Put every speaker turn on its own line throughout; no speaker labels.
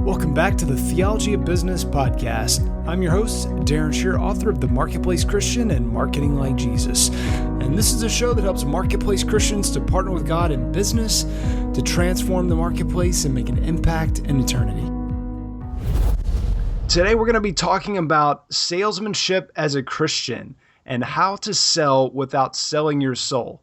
Welcome back to the Theology of Business podcast. I'm your host, Darren Shear, author of The Marketplace Christian and Marketing Like Jesus. And this is a show that helps marketplace Christians to partner with God in business, to transform the marketplace and make an impact in eternity. Today we're going to be talking about salesmanship as a Christian and how to sell without selling your soul.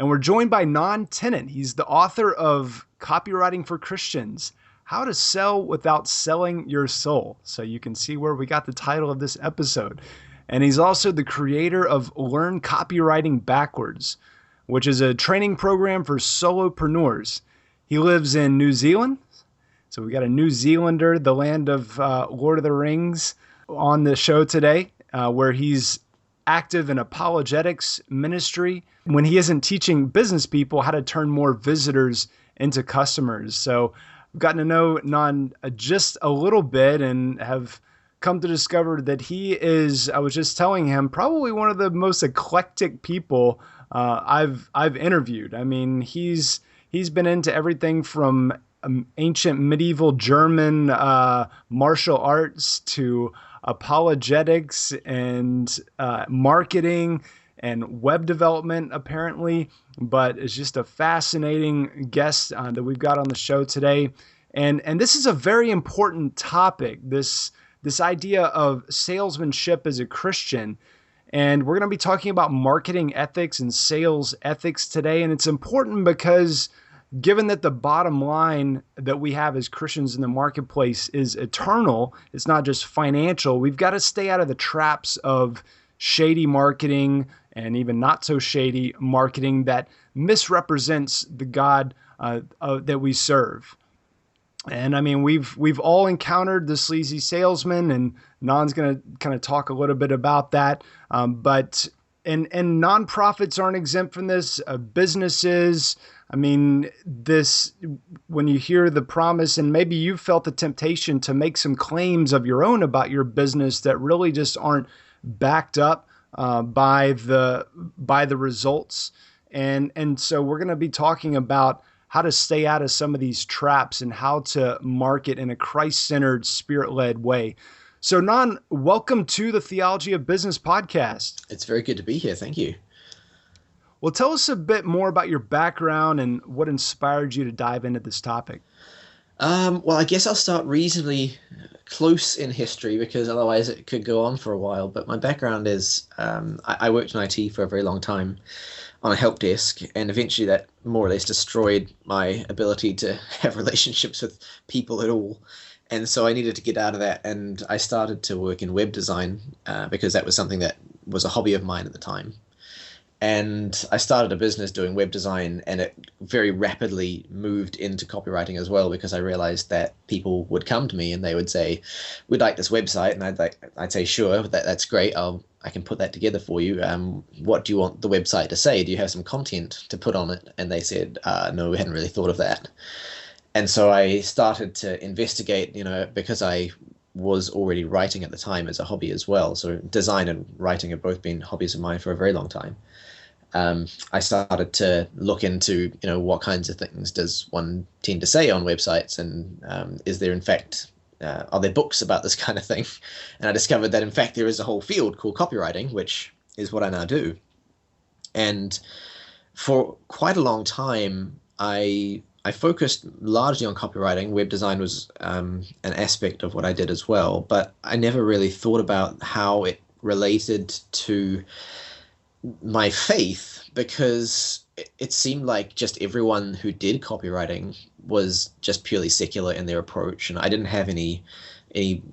And we're joined by Tennant. He's the author of Copywriting for Christians, How to Sell Without Selling Your Soul. So you can see where we got the title of this episode. And he's also the creator of Learn Copywriting Backwards, which is a training program for solopreneurs. He lives in New Zealand. So we got a New Zealander, the land of Lord of the Rings, on the show today, where he's active in apologetics ministry when he isn't teaching business people how to turn more visitors into customers. So I've gotten to know Bnonn just a little bit and have come to discover that he is, I was just telling him, probably one of the most eclectic people I've interviewed. I mean, he's been into everything from ancient medieval German martial arts to apologetics and marketing and web development, apparently. But it's just a fascinating guest that we've got on the show today. And this is a very important topic, this idea of salesmanship as a Christian. And we're going to be talking about marketing ethics and sales ethics today. And it's important because given that the bottom line that we have as Christians in the marketplace is eternal, it's not just financial, we've got to stay out of the traps of shady marketing and even not so shady marketing that misrepresents the God that we serve. And I mean, we've all encountered the sleazy salesman, and Bnonn's going to kind of talk a little bit about that. But nonprofits aren't exempt from this. Businesses, I mean, when you hear the promise, and maybe you've felt the temptation to make some claims of your own about your business that really just aren't backed up by the results. And so we're going to be talking about how to stay out of some of these traps and how to market in a Christ-centered, Spirit-led way. So Bnonn, welcome to the Theology of Business podcast.
It's very good to be here. Thank you.
Well, tell us a bit more about your background and what inspired you to dive into this topic.
Well, I guess I'll start reasonably close in history because otherwise it could go on for a while. But my background is I worked in IT for a very long time on a help desk, and eventually that more or less destroyed my ability to have relationships with people at all. And so I needed to get out of that, and I started to work in web design because that was something that was a hobby of mine at the time. And I started a business doing web design, and it very rapidly moved into copywriting as well because I realized that people would come to me and they would say, "We'd like this website," and I'd say, "Sure, that's great. I can put that together for you. What do you want the website to say? Do you have some content to put on it?" And they said, "No, we hadn't really thought of that." And so I started to investigate, because I was already writing at the time as a hobby as well. So design and writing have both been hobbies of mine for a very long time. I started to look into, what kinds of things does one tend to say on websites, and is there in fact, are there books about this kind of thing? And I discovered that in fact there is a whole field called copywriting, which is what I now do. And for quite a long time, I focused largely on copywriting. Web design was an aspect of what I did as well, but I never really thought about how it related to my faith because it seemed like just everyone who did copywriting was just purely secular in their approach, and I didn't have any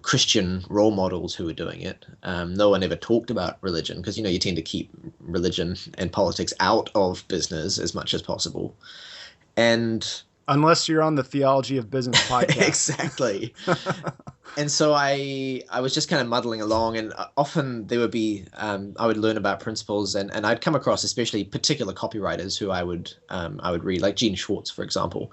Christian role models who were doing it. No one ever talked about religion because, you tend to keep religion and politics out of business as much as possible. And
unless you're on the Theology of Business podcast.
Exactly. And so I was just kind of muddling along, and often there would be, I would learn about principles, and I'd come across especially particular copywriters who I would read, like Gene Schwartz, for example.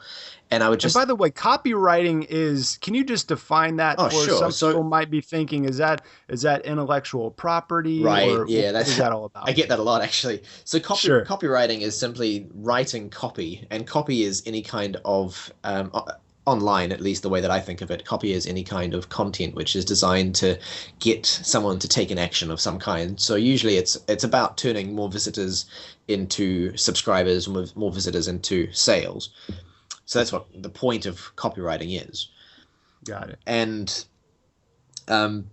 And I would just.
And by the way, copywriting is. Can you just define that?
Oh, sure.
Some people might be thinking, is that intellectual property?
Right.
Or
yeah.
What is that all about?
I get that a lot, actually. So copywriting is simply writing copy, and copy is any kind of online, at least the way that I think of it, copy is any kind of content which is designed to get someone to take an action of some kind. So usually it's about turning more visitors into subscribers, more visitors into sales. So that's what the point of copywriting is.
Got it.
And um,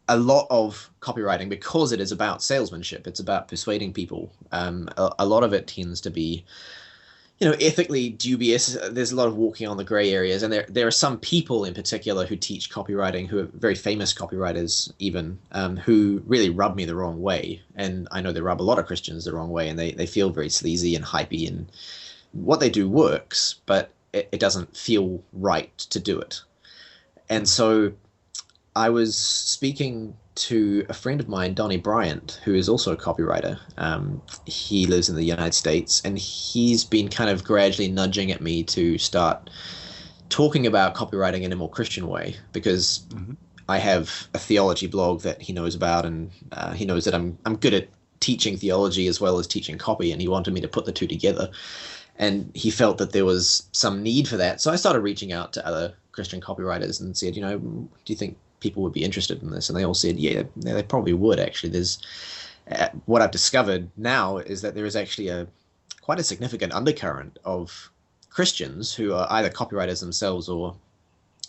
a lot of copywriting, because it is about salesmanship, it's about persuading people. A lot of it tends to be, ethically dubious. There's a lot of walking on the gray areas, and there are some people in particular who teach copywriting, who are very famous copywriters even, who really rub me the wrong way. And I know they rub a lot of Christians the wrong way, and they feel very sleazy and hypey, and what they do works, but it doesn't feel right to do it. And so I was speaking to a friend of mine, Donnie Bryant, who is also a copywriter. He lives in the United States, and he's been kind of gradually nudging at me to start talking about copywriting in a more Christian way, because I have a theology blog that he knows about, and he knows that I'm good at teaching theology as well as teaching copy, and he wanted me to put the two together. And he felt that there was some need for that. So I started reaching out to other Christian copywriters and said, do you think people would be interested in this? And they all said, yeah, they probably would, actually. There's what I've discovered now is that there is actually quite a significant undercurrent of Christians who are either copywriters themselves or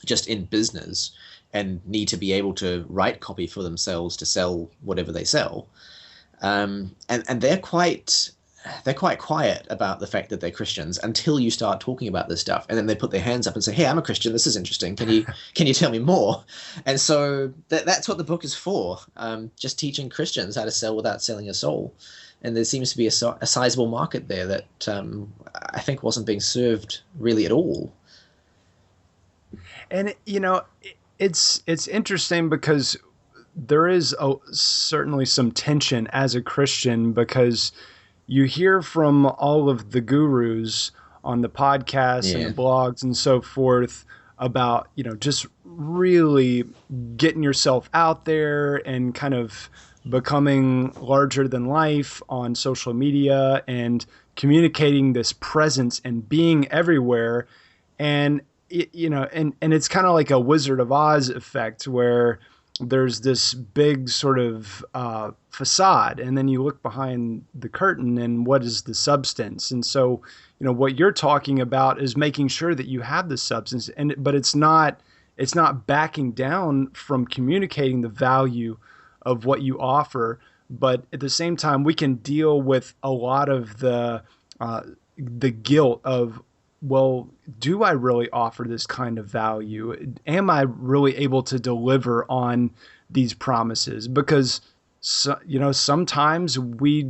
just in business and need to be able to write copy for themselves to sell whatever they sell. And they're quite quiet about the fact that they're Christians until you start talking about this stuff, and then they put their hands up and say, "Hey, I'm a Christian. This is interesting. Can you tell me more?" And so that's what the book is for. Just teaching Christians how to sell without selling a soul. And there seems to be a sizable market there that I think wasn't being served really at all.
And it's interesting because there is certainly some tension as a Christian, because you hear from all of the gurus on the podcasts and the blogs and so forth about, just really getting yourself out there and kind of becoming larger than life on social media and communicating this presence and being everywhere. And, and it's kind of like a Wizard of Oz effect, where there's this big sort of facade, and then you look behind the curtain and what is the substance. And so, what you're talking about is making sure that you have the substance, but it's not backing down from communicating the value of what you offer. But at the same time, we can deal with a lot of the guilt of, well, do I really offer this kind of value? Am I really able to deliver on these promises? Because sometimes we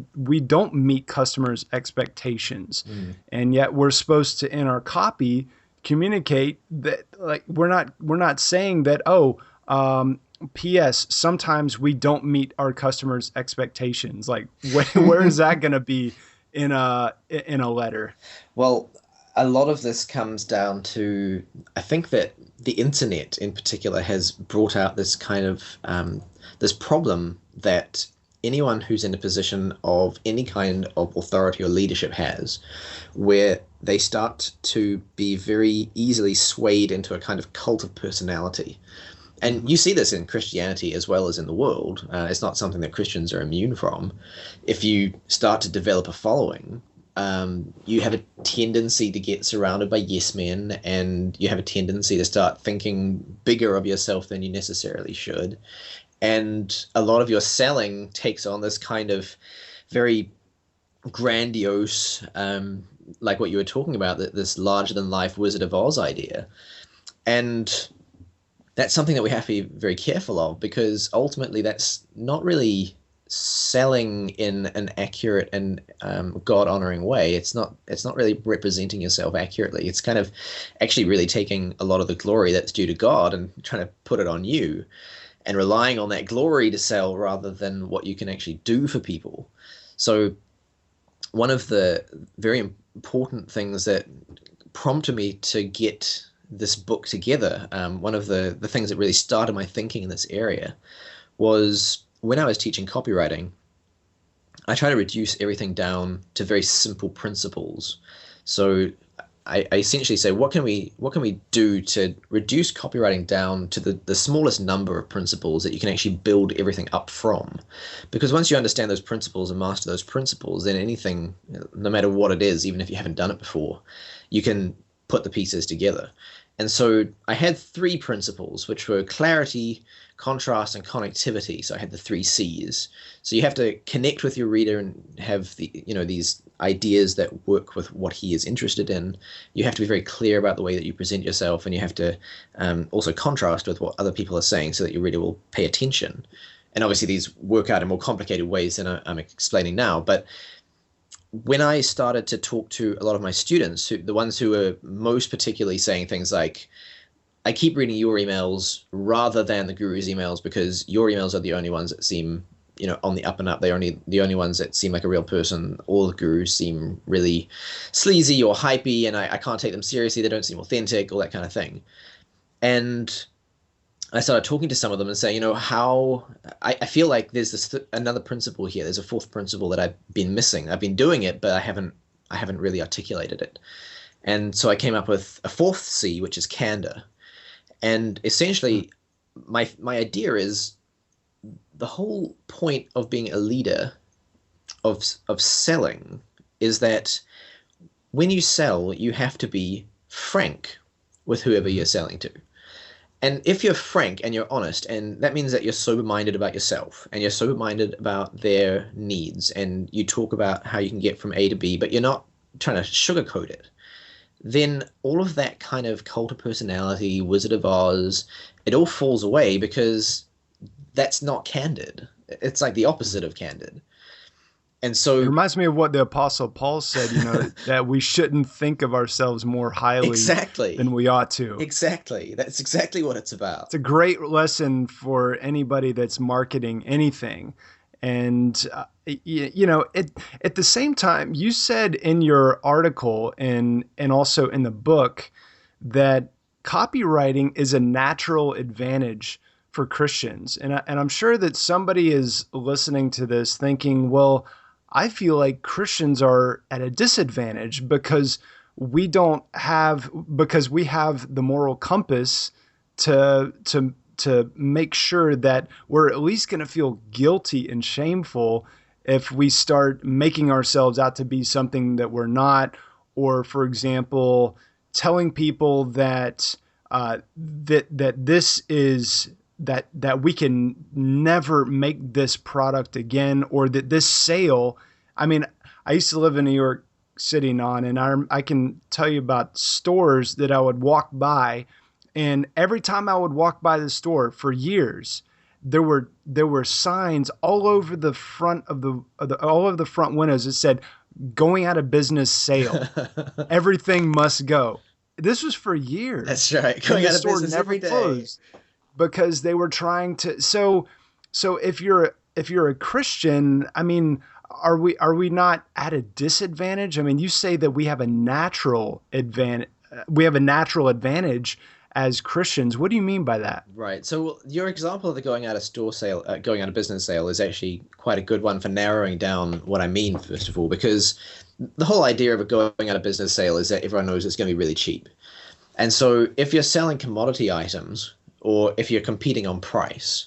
don't meet customers' expectations, and yet we're supposed to, in our copy, communicate that, like, we're not saying that, P.S. sometimes we don't meet our customers' expectations. Like, where is that going to be in a letter?
Well, a lot of this comes down to, I think that the internet in particular has brought out this kind of this problem that anyone who's in a position of any kind of authority or leadership has, where they start to be very easily swayed into a kind of cult of personality. And you see this in Christianity as well as in the world. It's not something that Christians are immune from. If you start to develop a following, you have a tendency to get surrounded by yes men, and you have a tendency to start thinking bigger of yourself than you necessarily should. And a lot of your selling takes on this kind of very grandiose, like what you were talking about, this larger than life Wizard of Oz idea. And that's something that we have to be very careful of, because ultimately that's not really selling in an accurate and God-honoring way. It's not really representing yourself accurately. It's kind of actually really taking a lot of the glory that's due to God and trying to put it on you, and relying on that glory to sell rather than what you can actually do for people. So one of the very important things that prompted me to get this book together, one of the things that really started my thinking in this area, was when I was teaching copywriting, I try to reduce everything down to very simple principles. So I essentially say, what can we do to reduce copywriting down to the smallest number of principles that you can actually build everything up from? Because once you understand those principles and master those principles, then anything, no matter what it is, even if you haven't done it before, you can put the pieces together. And so I had three principles, which were clarity, contrast, and connectivity. So I had the three C's. So you have to connect with your reader and have these ideas that work with what he is interested in. You have to be very clear about the way that you present yourself, and you have to also contrast with what other people are saying so that your reader will pay attention. And obviously these work out in more complicated ways than I'm explaining now, but when I started to talk to a lot of my students, the ones who were most particularly saying things like, I keep reading your emails rather than the guru's emails because your emails are the only ones that seem, on the up and up. They're the only ones that seem like a real person. All the gurus seem really sleazy or hypey, and I can't take them seriously. They don't seem authentic, all that kind of thing. And I started talking to some of them and saying, how I feel like there's this another principle here. There's a fourth principle that I've been missing. I've been doing it, but I haven't really articulated it. And so I came up with a fourth C, which is candor. And essentially, my idea is the whole point of being a leader of selling is that when you sell, you have to be frank with whoever you're selling to. And if you're frank and you're honest, and that means that you're sober-minded about yourself and you're sober-minded about their needs, and you talk about how you can get from A to B, but you're not trying to sugarcoat it, then all of that kind of cult of personality, Wizard of Oz, it all falls away because that's not candid. It's like the opposite of candid. And so
it reminds me of what the Apostle Paul said, that we shouldn't think of ourselves more highly than we ought to.
Exactly. That's exactly what it's about.
It's a great lesson for anybody that's marketing anything. And, at the same time, you said in your article and also in the book that copywriting is a natural advantage for Christians. And I'm sure that somebody is listening to this thinking, well, I feel like Christians are at a disadvantage because we have the moral compass to make sure that we're at least going to feel guilty and shameful if we start making ourselves out to be something that we're not, or, for example, telling people that this is that we can never make this product again, or that this sale. I mean, I used to live in New York City, Bnonn, and I can tell you about stores that I would walk by, and every time I would walk by the store for years, there were signs all over the front of all over the front windows that said, "Going out of business sale. Everything must go." This was for years.
That's right. Going out of business every day.
Closed. Because they were trying to. So if you're a Christian, I mean, are we not at a disadvantage? I mean, you say that we have a natural advantage. We have a natural advantage as Christians. What do you mean by that?
Right. So your example of the going out of business sale is actually quite a good one for narrowing down what I mean. First of all, because the whole idea of a going out of business sale is that everyone knows it's going to be really cheap, and so if you're selling commodity items, or if you're competing on price,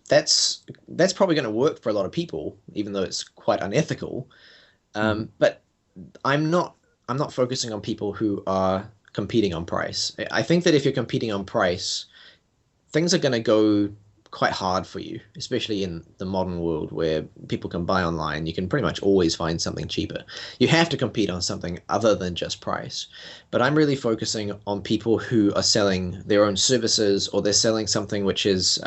that's probably going to work for a lot of people, even though it's quite unethical. But I'm not focusing on people who are competing on price. I think that if you're competing on price, things are going to go quite hard for you, especially in the modern world where people can buy online. You can pretty much always find something cheaper. You have to compete on something other than just price. But I'm really focusing on people who are selling their own services, or they're selling something which is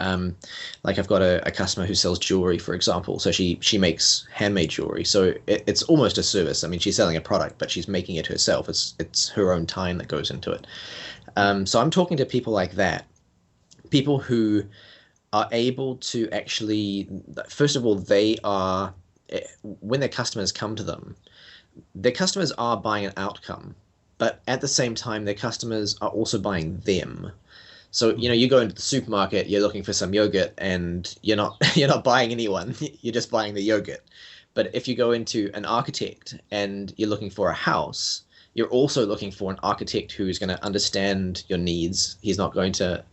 like I've got a customer who sells jewelry, for example. So she makes handmade jewelry. So it's almost a service. I mean, she's selling a product, but she's making it herself. It's her own time that goes into it. So I'm talking to people like that, people who are able to actually, first of all, when their customers come to them, their customers are buying an outcome, but at the same time, their customers are also buying them. So, you go into the supermarket, you're looking for some yogurt, and you're not buying anyone, you're just buying the yogurt. But if you go into an architect and you're looking for a house, you're also looking for an architect who's going to understand your needs. He's not going to,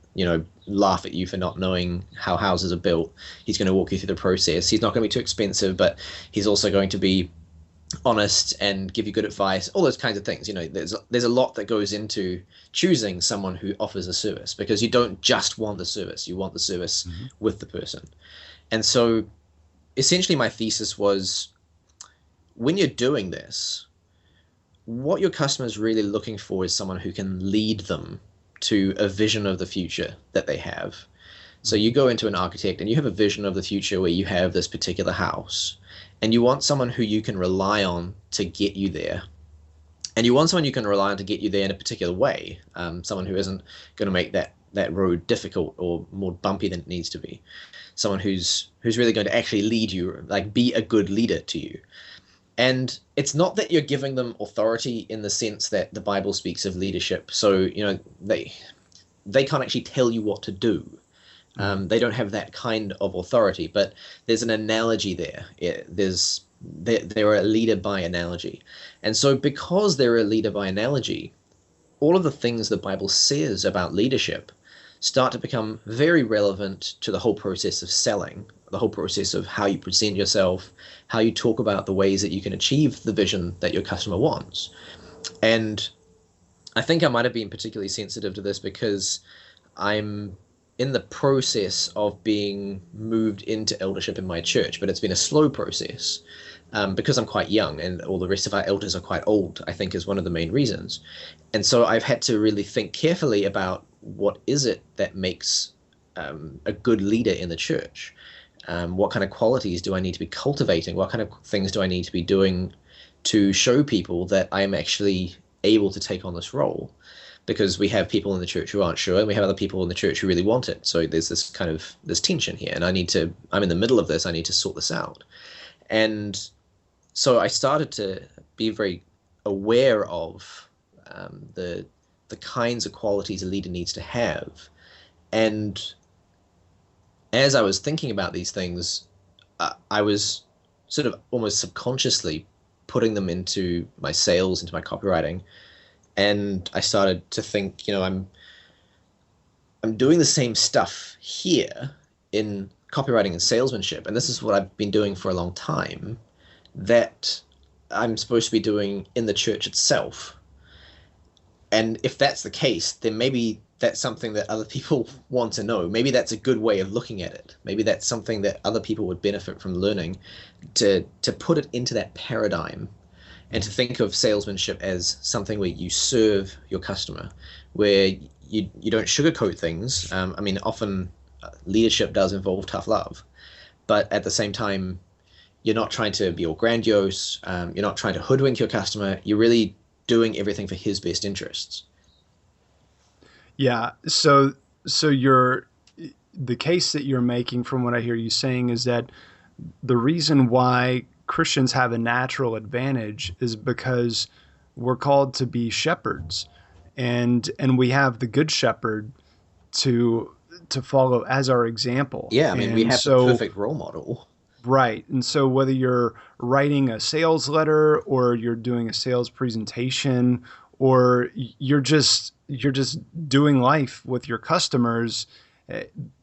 laugh at you for not knowing how houses are built. He's going to walk you through the process. He's not going to be too expensive, but he's also going to be honest and give you good advice, all those kinds of things. There's a lot that goes into choosing someone who offers a service, because you don't just want the service, you want the service with the person. And so essentially my thesis was, when you're doing this, what your customer is really looking for is someone who can lead them to a vision of the future that they have. So you go into an architect and you have a vision of the future where you have this particular house, and you want someone who you can rely on to get you there. And you want someone you can rely on to get you there in a particular way, someone who isn't going to make that road difficult or more bumpy than it needs to be. Someone who's really going to actually lead you, like be a good leader to you. And it's not that you're giving them authority in the sense that the Bible speaks of leadership. So, they can't actually tell you what to do. They don't have that kind of authority, but there's an analogy there. They're a leader by analogy. And so because they're a leader by analogy, all of the things the Bible says about leadership start to become very relevant to the whole process of selling, the whole process of how you present yourself, how you talk about the ways that you can achieve the vision that your customer wants. And I think I might have been particularly sensitive to this because I'm in the process of being moved into eldership in my church, but it's been a slow process because I'm quite young and all the rest of our elders are quite old, I think is one of the main reasons. And so I've had to really think carefully about what is it that makes a good leader in the church. What kind of qualities do I need to be cultivating? What kind of things do I need to be doing to show people that I am actually able to take on this role? Because we have people in the church who aren't sure, and we have other people in the church who really want it. So there's this tension here, and I'm in the middle of this. I need to sort this out. And so I started to be very aware of the kinds of qualities a leader needs to have. And as I was thinking about these things, I was sort of almost subconsciously putting them into my sales, into my copywriting. And I started to think, I'm doing the same stuff here in copywriting and salesmanship, and this is what I've been doing for a long time, that I'm supposed to be doing in the church itself. And if that's the case, then maybe that's something that other people want to know. Maybe that's a good way of looking at it. Maybe that's something that other people would benefit from learning, to put it into that paradigm. And to think of salesmanship as something where you serve your customer, where you don't sugarcoat things. Often leadership does involve tough love, but at the same time, you're not trying to be all grandiose. You're not trying to hoodwink your customer. You're really doing everything for his best interests.
Yeah. So the case that you're making, from what I hear you saying, is that the reason why Christians have a natural advantage is because we're called to be shepherds, and we have the good shepherd to follow as our example.
Yeah, we have the perfect role model.
Right. And so whether you're writing a sales letter or you're doing a sales presentation or you're just doing life with your customers,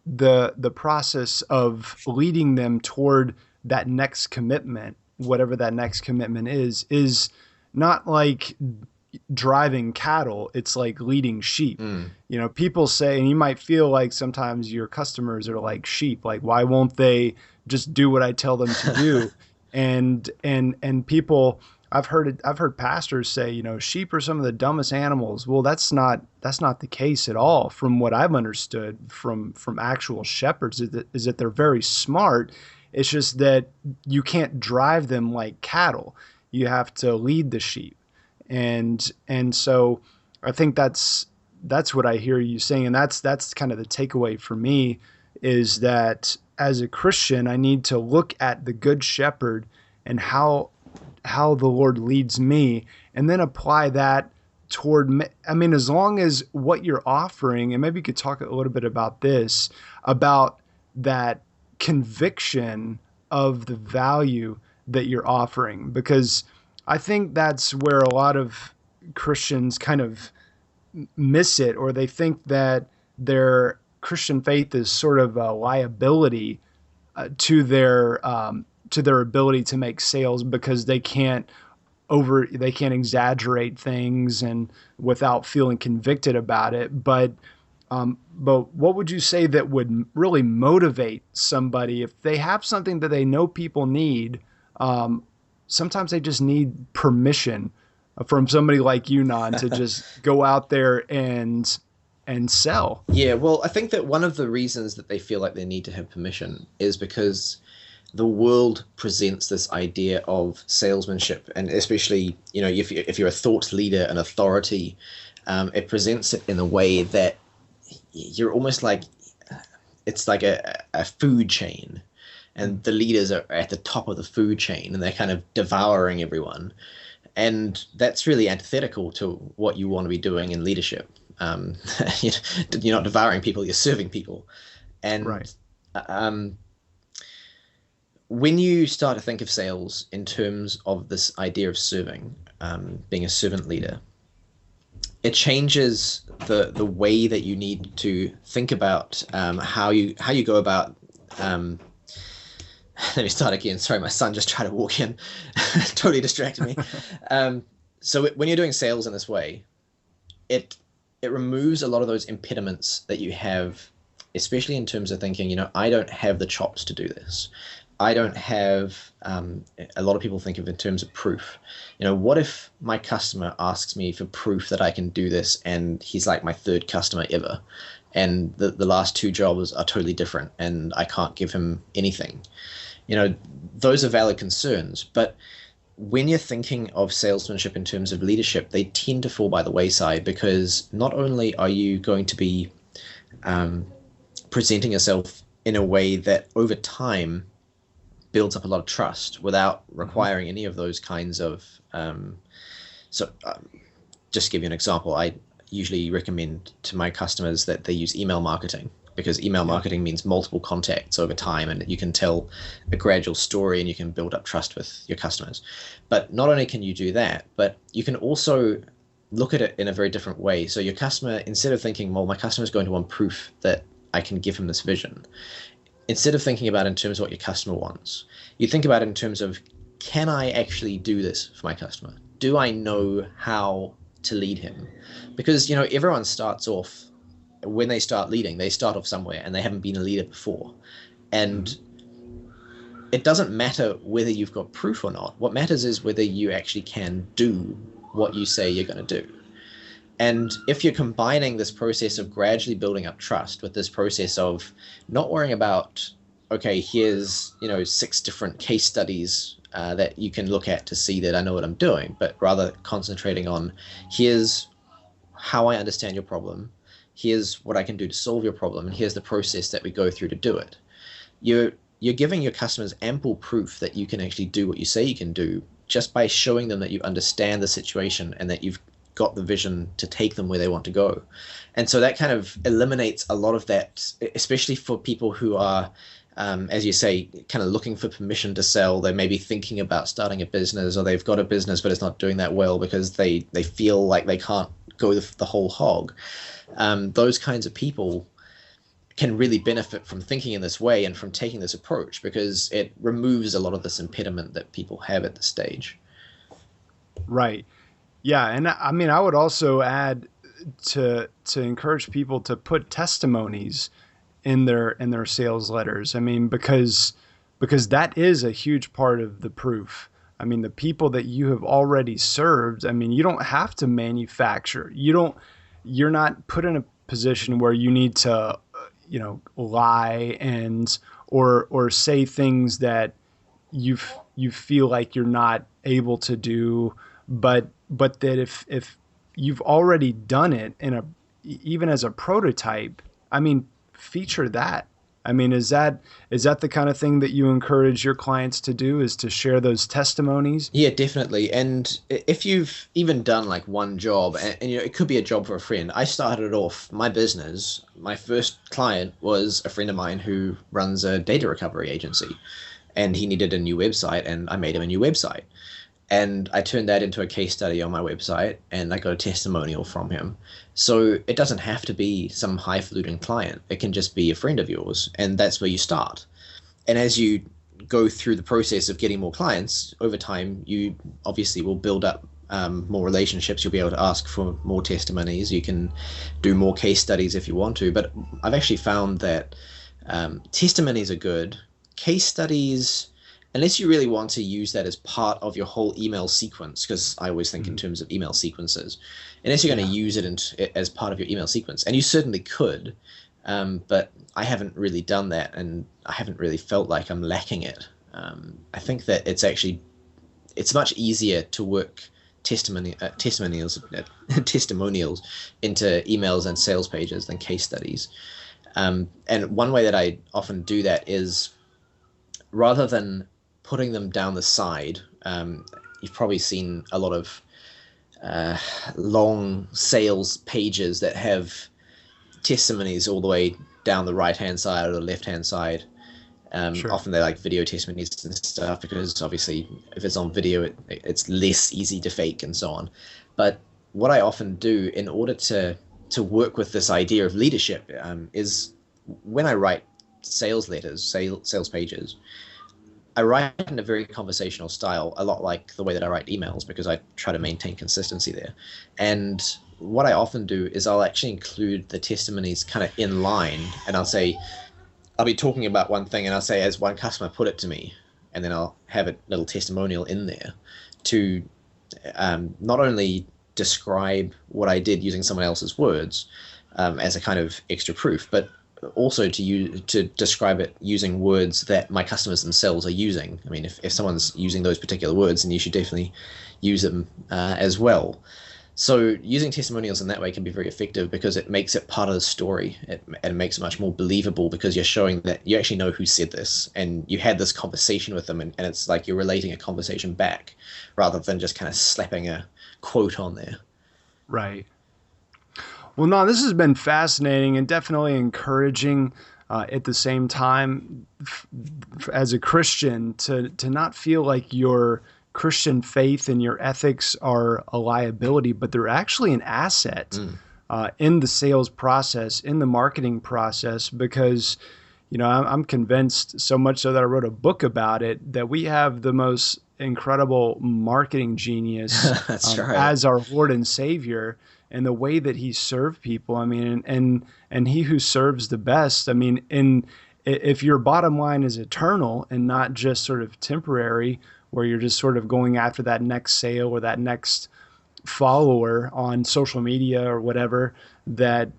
the process of leading them toward that next commitment, whatever that next commitment is not like driving cattle. It's like leading sheep. People say, and you might feel like sometimes your customers are like sheep. Like, why won't they just do what I tell them to do? and people, I've heard pastors say, sheep are some of the dumbest animals. Well, that's not the case at all. From what I've understood from actual shepherds is that they're very smart. It's just that you can't drive them like cattle. You have to lead the sheep. And so I think that's what I hear you saying. And that's kind of the takeaway for me, is that as a Christian, I need to look at the good shepherd and how the Lord leads me, and then apply that toward me. As long as what you're offering, and maybe you could talk a little bit about this, about that conviction of the value that you're offering, because I think that's where a lot of Christians kind of miss it, or they think that their Christian faith is sort of a liability to their ability to make sales because they can't exaggerate things and without feeling convicted about it. But what would you say that would really motivate somebody if they have something that they know people need? Um, Sometimes they just need permission from somebody like you, Non, to just go out there and sell.
Yeah, well, I think that one of the reasons that they feel like they need to have permission is because the world presents this idea of salesmanship, and especially, if you're a thought leader and authority, it presents it in a way that you're almost like it's like a food chain, and the leaders are at the top of the food chain, and they're kind of devouring everyone, and that's really antithetical to what you want to be doing in leadership. Um, you're not devouring people; you're serving people, and
Right.
um, when you start to think of sales in terms of this idea of serving, being a servant leader, it changes the way that you need to think about how you go about. Um, Let me start again. Sorry, my son just tried to walk in, totally distracted me. So when you're doing sales in this way, it it removes a lot of those impediments that you have, especially in terms of thinking, I don't have the chops to do this. I don't have, a lot of people think of in terms of proof. What if my customer asks me for proof that I can do this and he's like my third customer ever, and the last two jobs are totally different and I can't give him anything? Those are valid concerns, but when you're thinking of salesmanship in terms of leadership, they tend to fall by the wayside because not only are you going to be um, presenting yourself in a way that over time builds up a lot of trust without requiring any of those kinds of so just to give you an example, I usually recommend to my customers that they use email marketing, because email marketing means multiple contacts over time, and you can tell a gradual story and you can build up trust with your customers. But not only can you do that, but you can also look at it in a very different way. So your customer, instead of thinking, well, my customer is going to want proof that I can give him this vision, instead of thinking about it in terms of what your customer wants, you think about it in terms of, can I actually do this for my customer? Do I know how to lead him? Because, everyone starts off, when they start leading, they start off somewhere and they haven't been a leader before. And it doesn't matter whether you've got proof or not. What matters is whether you actually can do what you say you're going to do. And if you're combining this process of gradually building up trust with this process of not worrying about, okay, here's 6 different case studies that you can look at to see that I know what I'm doing, but rather concentrating on, here's how I understand your problem, here's what I can do to solve your problem, and here's the process that we go through to do it. You're giving your customers ample proof that you can actually do what you say you can do, just by showing them that you understand the situation and that you've got the vision to take them where they want to go. And so that kind of eliminates a lot of that, especially for people who are, as you say, kind of looking for permission to sell. They may be thinking about starting a business, or they've got a business but it's not doing that well because they feel like they can't go the whole hog. Those kinds of people can really benefit from thinking in this way and from taking this approach, because it removes a lot of this impediment that people have at this stage.
Right. Yeah, and I mean, I would also add to encourage people to put testimonies in their sales letters. I mean, because that is a huge part of the proof. I mean, the people that you have already served, I mean, you don't have to manufacture. You're not put in a position where you need to, lie and or say things that you feel like you're not able to do, but that if you've already done it in a even as a prototype, I mean, feature that. I mean, is that the kind of thing that you encourage your clients to do, is to share those testimonies?
Yeah, definitely. And if you've even done like one job, and it could be a job for a friend. I started off my business. My first client was a friend of mine who runs a data recovery agency, and he needed a new website, and I made him a new website. And I turned that into a case study on my website, and I got a testimonial from him. So it doesn't have to be some highfalutin client. It can just be a friend of yours, and that's where you start. And as you go through the process of getting more clients over time, you obviously will build up more relationships. You'll be able to ask for more testimonies. You can do more case studies if you want to. But I've actually found that testimonies are good. Case studies, unless you really want to use that as part of your whole email sequence, because I always think in terms of email sequences, unless you're going to use it as part of your email sequence, and you certainly could, but I haven't really done that, and I haven't really felt like I'm lacking it. I think that it's much easier to work testimonials testimonials into emails and sales pages than case studies. And one way that I often do that is, rather than putting them down the side, you've probably seen a lot of long sales pages that have testimonies all the way down the right-hand side or the left-hand side.
Sure.
Often they're like video testimonies and stuff, because obviously if it's on video, it's less easy to fake and so on. But what I often do in order to work with this idea of leadership is, when I write sales letters, sales pages, I write in a very conversational style, a lot like the way that I write emails, because I try to maintain consistency there. And what I often do is I'll actually include the testimonies kind of in line, and I'll be talking about one thing, and I'll say, as one customer put it to me, and then I'll have a little testimonial in there to not only describe what I did using someone else's words as a kind of extra proof, but also to describe it using words that my customers themselves are using. I mean, if someone's using those particular words, then you should definitely use them as well. So using testimonials in that way can be very effective, because it makes it part of the story. It makes it much more believable, because you're showing that you actually know who said this, and you had this conversation with them, and it's like you're relating a conversation back, rather than just kind of slapping a quote on there.
Right. Well, no, this has been fascinating and definitely encouraging at the same time, as a Christian, to not feel like your Christian faith and your ethics are a liability, but they're actually an asset in the sales process, in the marketing process, because, I'm convinced, so much so that I wrote a book about it, that we have the most incredible marketing genius
That's right.
as our Lord and Savior, and the way that he served people. I mean, and he who serves the best. I mean, if your bottom line is eternal and not just sort of temporary, where you're just sort of going after that next sale or that next follower on social media or whatever, that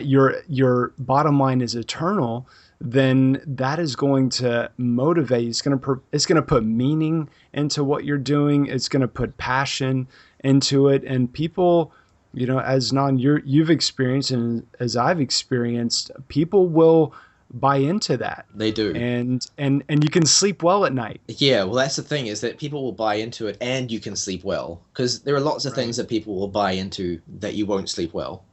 your bottom line is eternal, then that is going to motivate. It's going to put meaning into what you're doing. It's going to put passion into it, and people, as Bnonn, you've experienced, and as I've experienced, people will buy into that.
They do.
And you can sleep well at night.
Yeah, well, that's the thing, is that people will buy into it and you can sleep well, because there are lots of things that people will buy into that you won't sleep well.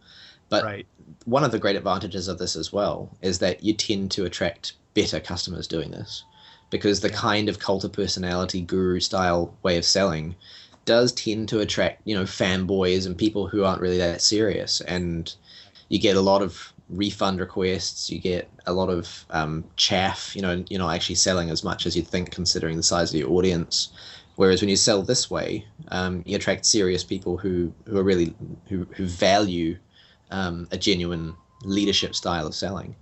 But one of the great advantages of this as well is that you tend to attract better customers doing this, because the kind of cult of personality guru style way of selling does tend to attract, fanboys and people who aren't really that serious. And you get a lot of refund requests, you get a lot of chaff, you're not actually selling as much as you'd think, considering the size of your audience. Whereas when you sell this way, you attract serious people who are really, who value a genuine leadership style of selling.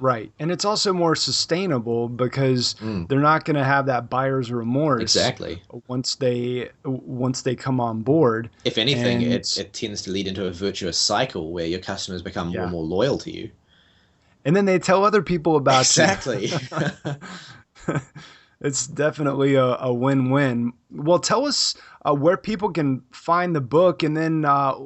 Right. And it's also more sustainable, because they're not going to have that buyer's remorse.
Exactly.
Once they come on board.
If anything, it tends to lead into a virtuous cycle where your customers become more and more loyal to you.
And then they tell other people about
you. Exactly.
It's definitely a win-win. Well, tell us where people can find the book, and then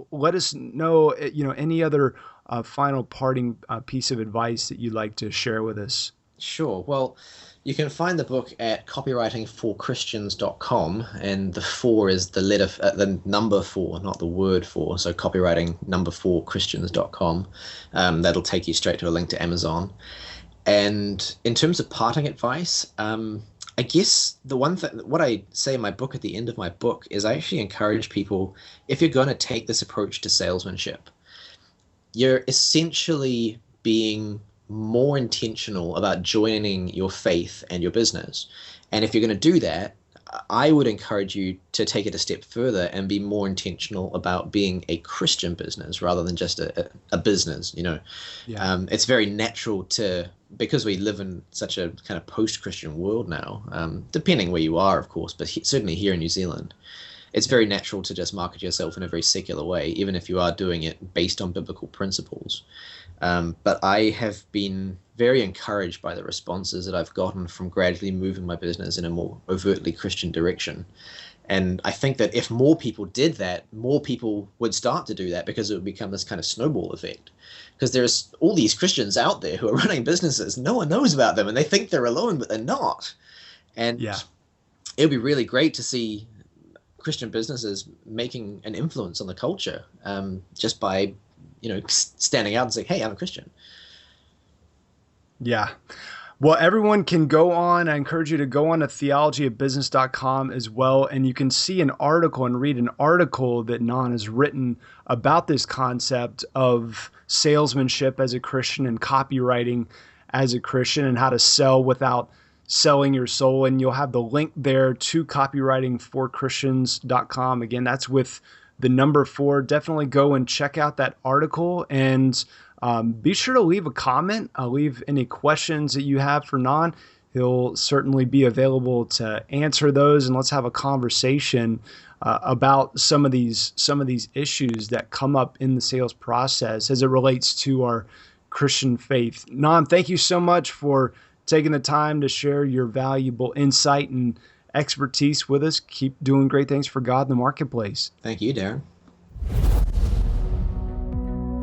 let us know, any other final parting piece of advice that you'd like to share with us.
Sure. Well, you can find the book at copywritingforchristians.com, and the 4 is the number 4, not the word 4. So copywriting4Christians.com. That'll take you straight to a link to Amazon. And in terms of parting advice, I guess the one thing, what I say in my book at the end of my book is I actually encourage people, if you're going to take this approach to salesmanship, you're essentially being more intentional about joining your faith and your business. And if you're going to do that, I would encourage you to take it a step further and be more intentional about being a Christian business rather than just a business.
Yeah.
It's very natural to, because we live in such a kind of post-Christian world now, depending where you are, of course, but certainly here in New Zealand, it's very natural to just market yourself in a very secular way, even if you are doing it based on biblical principles. But I have been very encouraged by the responses that I've gotten from gradually moving my business in a more overtly Christian direction. And I think that if more people did that, more people would start to do that, because it would become this kind of snowball effect. Because there's all these Christians out there who are running businesses. No one knows about them, and they think they're alone, but they're not. And
Yeah.
it would be really great to see Christian businesses making an influence on the culture, just by, standing out and saying, "Hey, I'm a Christian."
Yeah. Well, everyone can go on. I encourage you to go on to theologyofbusiness.com as well. And you can see an article and read an article that Bnonn has written about this concept of salesmanship as a Christian and copywriting as a Christian, and how to sell without selling your soul. And you'll have the link there to copywritingforchristians.com. Again, that's with the number 4. Definitely go and check out that article, and be sure to leave a comment. Leave any questions that you have for Bnonn. He'll certainly be available to answer those, and let's have a conversation about some of these issues that come up in the sales process as it relates to our Christian faith. Bnonn, thank you so much for taking the time to share your valuable insight and expertise with us. Keep doing great things for God in the marketplace.
Thank you, Darren.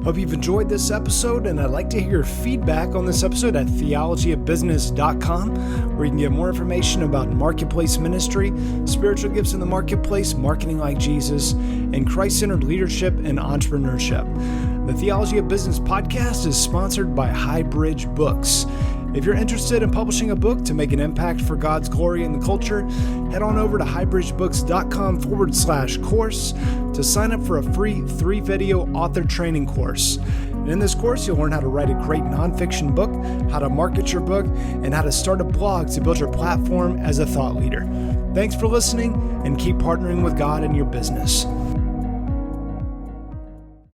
Hope you've enjoyed this episode, and I'd like to hear your feedback on this episode at theologyofbusiness.com, where you can get more information about marketplace ministry, spiritual gifts in the marketplace, marketing like Jesus, and Christ-centered leadership and entrepreneurship. The Theology of Business podcast is sponsored by Highbridge Books. If you're interested in publishing a book to make an impact for God's glory in the culture, head on over to highbridgebooks.com/course to sign up for a free 3-video author training course. And in this course, you'll learn how to write a great nonfiction book, how to market your book, and how to start a blog to build your platform as a thought leader. Thanks for listening, and keep partnering with God in your business.